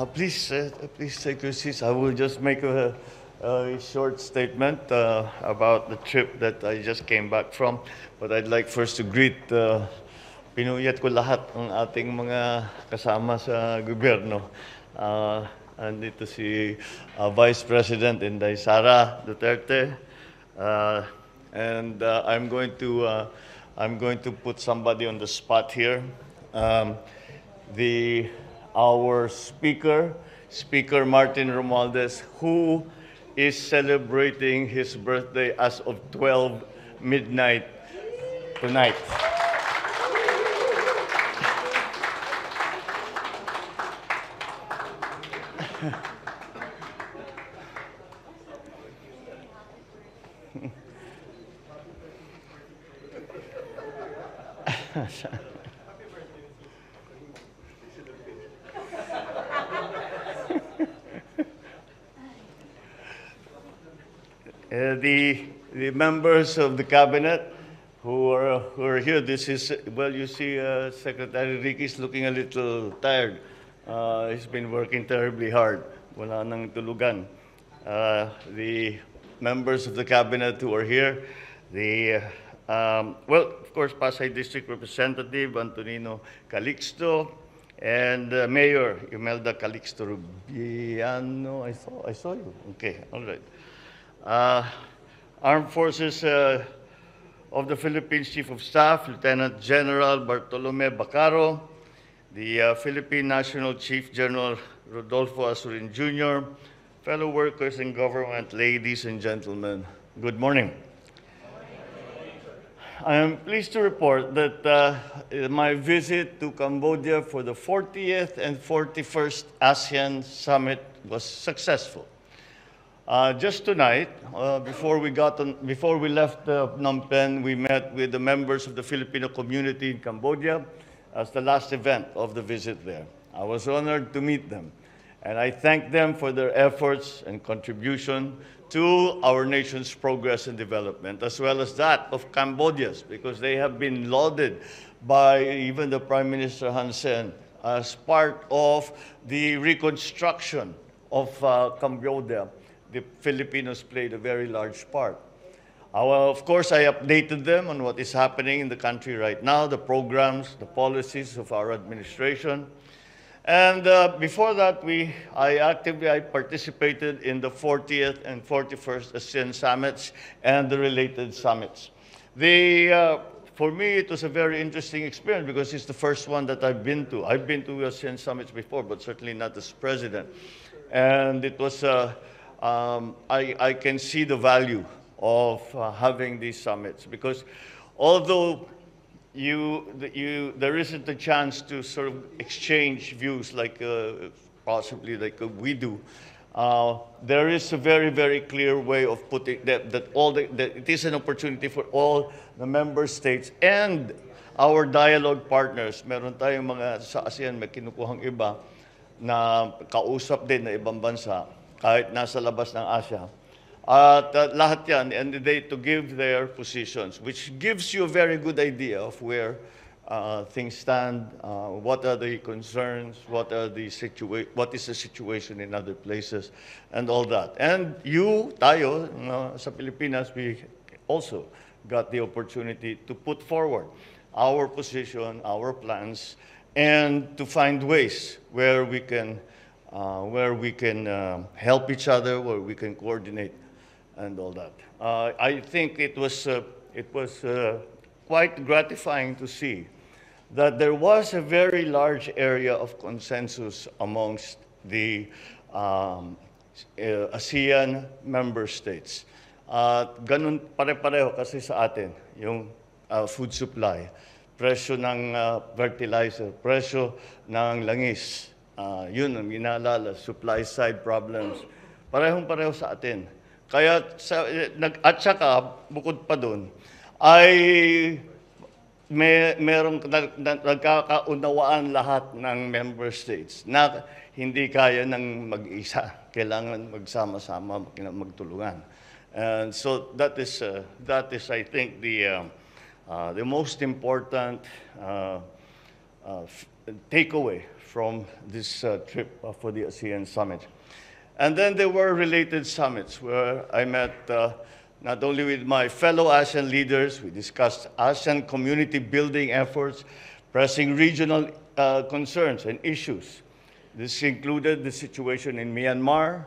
Please take your seats. I will just make a short statement about the trip that I just came back from. But I'd like first to greet, pinuyat ko lahat ng ating mga kasama sa gobyerno. Andito si Vice President Inday Sara Duterte, and I'm going to put somebody on the spot here. Our Speaker Martin Romualdez, who is celebrating his birthday as of 12 midnight tonight. The members of the cabinet who are here, this is, well, you see Secretary Ricky is looking a little tired. He's been working terribly hard. Wala nang tulugan. The members of the cabinet who are here, well, of course, Pasay District Representative Antonino Calixto, and Mayor Imelda Calixto Rubiano. I saw you. Okay, all right. Armed Forces of the Philippines Chief of Staff, Lieutenant General Bartolome Bacaro, the Philippine National Chief General Rodolfo Asurin Jr., fellow workers in government, ladies and gentlemen, good morning. I am pleased to report that my visit to Cambodia for the 40th and 41st ASEAN Summit was successful. Just tonight, before we left Phnom Penh, we met with the members of the Filipino community in Cambodia as the last event of the visit there. I was honored to meet them, and I thank them for their efforts and contribution to our nation's progress and development, as well as that of Cambodia's, because they have been lauded by even the Prime Minister Hun Sen as part of the reconstruction of Cambodia. The Filipinos played a very large part. Of course, I updated them on what is happening in the country right now, the programs, the policies of our administration. And before that, I participated in the 40th and 41st ASEAN Summits and the related summits. For me, it was a very interesting experience because it's the first one that I've been to. I've been to ASEAN Summits before, but certainly not as president. And it was I can see the value of having these summits because although there isn't a chance to sort of exchange views like possibly like we do, there is a very, very clear way of putting that it is an opportunity for all the member states and our dialogue partners. Meron tayong mga sa ASEAN may kinukuhang iba na kausap din na ibang bansa kahit nasa labas ng Asia. At lahat yan, and they to give their positions, which gives you a very good idea of where things stand, what are the concerns, what is the situation in other places, and all that. And tayo, sa Pilipinas, we also got the opportunity to put forward our position, our plans, and to find ways where we can help each other, where we can coordinate, and all that. I think it was quite gratifying to see that there was a very large area of consensus amongst the ASEAN member states. Ganun pare-pareho kasi sa atin, yung food supply, presyo ng fertilizer, presyo ng langis, yun ang inaalala, supply side problems. Parehong-pareho sa atin. Kaya, at saka, bukod pa doon, ay merong nagkakaunawaan lahat ng member states na hindi kaya ng mag-isa. Kailangan magsama-sama, magtulungan. And so that is I think, the most important takeaway from this trip for the ASEAN Summit. And then there were related summits where I met not only with my fellow ASEAN leaders, we discussed ASEAN community building efforts, pressing regional concerns and issues. This included the situation in Myanmar,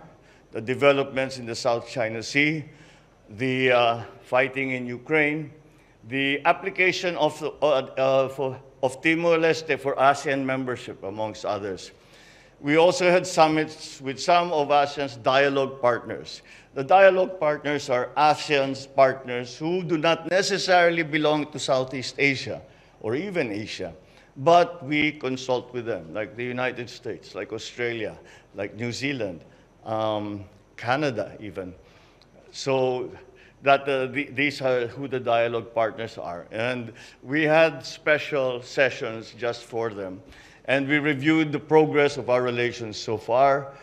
the developments in the South China Sea, the fighting in Ukraine, the application of Timor-Leste for ASEAN membership, amongst others. We also had summits with some of ASEAN's dialogue partners. The dialogue partners are ASEAN's partners who do not necessarily belong to Southeast Asia or even Asia, but we consult with them, like the United States, like Australia, like New Zealand, Canada even. So that these are who the dialogue partners are. And we had special sessions just for them. And we reviewed the progress of our relations so far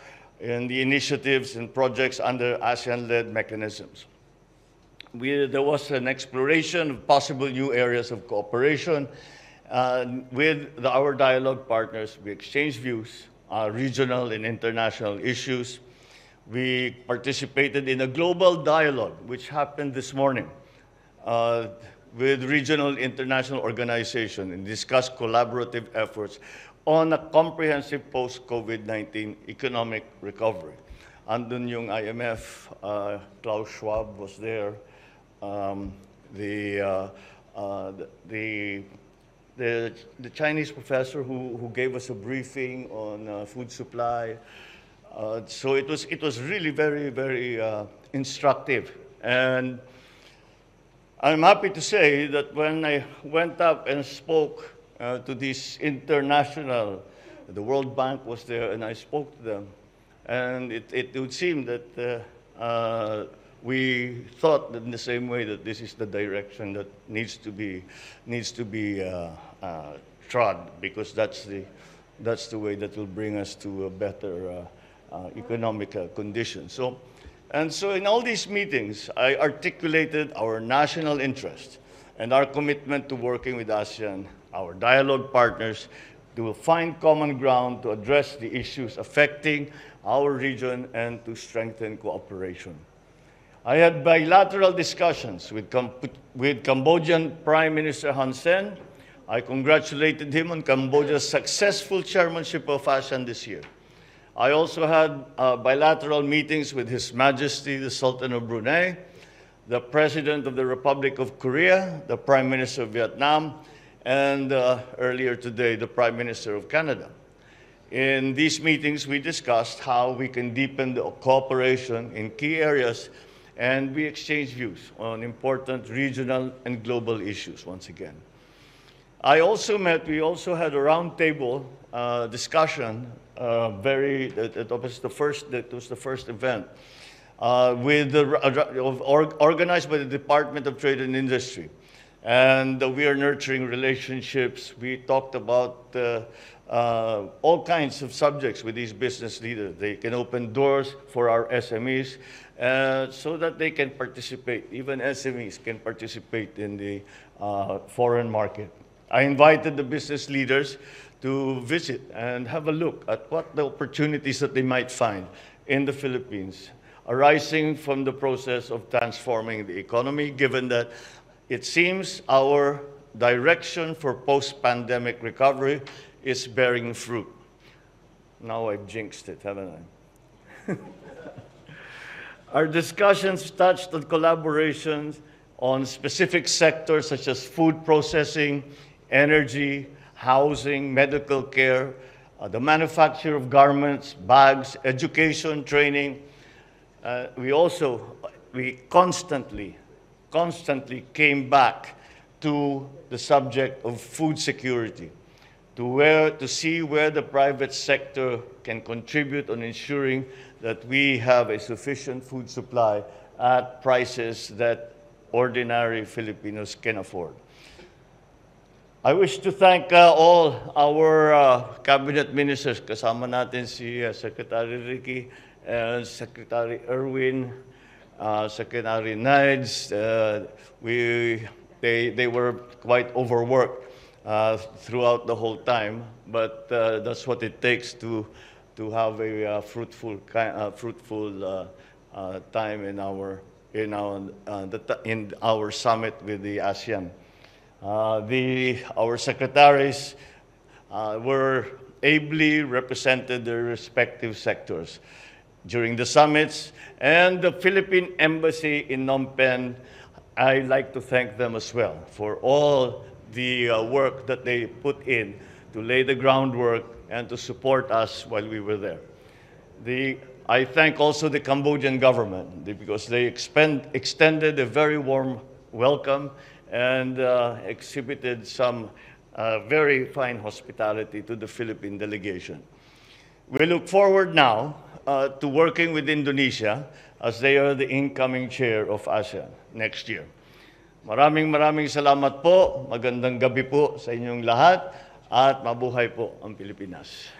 and the initiatives and projects under ASEAN-led mechanisms. There was an exploration of possible new areas of cooperation. With our dialogue partners, we exchanged views, regional and international issues. We participated in a global dialogue, which happened this morning, with regional international organizations and discussed collaborative efforts on a comprehensive post-COVID-19 economic recovery. Andun yung IMF, Klaus Schwab was there. The Chinese professor who gave us a briefing on food supply. So it was really very, very instructive. And I'm happy to say that when I went up and spoke to this international, the World Bank was there, and I spoke to them. And it would seem that we thought in the same way that this is the direction that needs to be trod, because that's the way that will bring us to a better economic condition. So in all these meetings, I articulated our national interest and our commitment to working with ASEAN, our dialogue partners, to find common ground to address the issues affecting our region and to strengthen cooperation. I had bilateral discussions with Cambodian Prime Minister Hun Sen. I congratulated him on Cambodia's successful chairmanship of ASEAN this year. I also had bilateral meetings with His Majesty the Sultan of Brunei, the President of the Republic of Korea, the Prime Minister of Vietnam, and earlier today, the Prime Minister of Canada. In these meetings, we discussed how we can deepen the cooperation in key areas, and we exchanged views on important regional and global issues once again. We also had a roundtable discussion, that was the first event, organized by the Department of Trade and Industry. And we are nurturing relationships. We talked about all kinds of subjects with these business leaders. They can open doors for our SMEs so that they can participate. Even SMEs can participate in the foreign market. I invited the business leaders to visit and have a look at what the opportunities that they might find in the Philippines, arising from the process of transforming the economy, given that it seems our direction for post-pandemic recovery is bearing fruit. Now I've jinxed it, haven't I? Our discussions touched on collaborations on specific sectors such as food processing, energy, housing, medical care, the manufacture of garments, bags, education, training. We constantly came back to the subject of food security, to see where the private sector can contribute on ensuring that we have a sufficient food supply at prices that ordinary Filipinos can afford. I wish to thank all our cabinet ministers, kasama natin si Secretary Ricky, Secretary Erwin, Secretary Nides. They were quite overworked. throughout the whole time, but that's what it takes to have a fruitful time in our summit with the ASEAN. Our secretaries were ably represented their respective sectors during the summits, and the Philippine Embassy in Phnom Penh, I'd like to thank them as well for all the work that they put in to lay the groundwork and to support us while we were there. I thank also the Cambodian government because they extended a very warm welcome and exhibited some very fine hospitality to the Philippine delegation. We look forward now to working with Indonesia as they are the incoming chair of ASEAN next year. Maraming salamat po, magandang gabi po sa inyong lahat, at mabuhay po ang Pilipinas.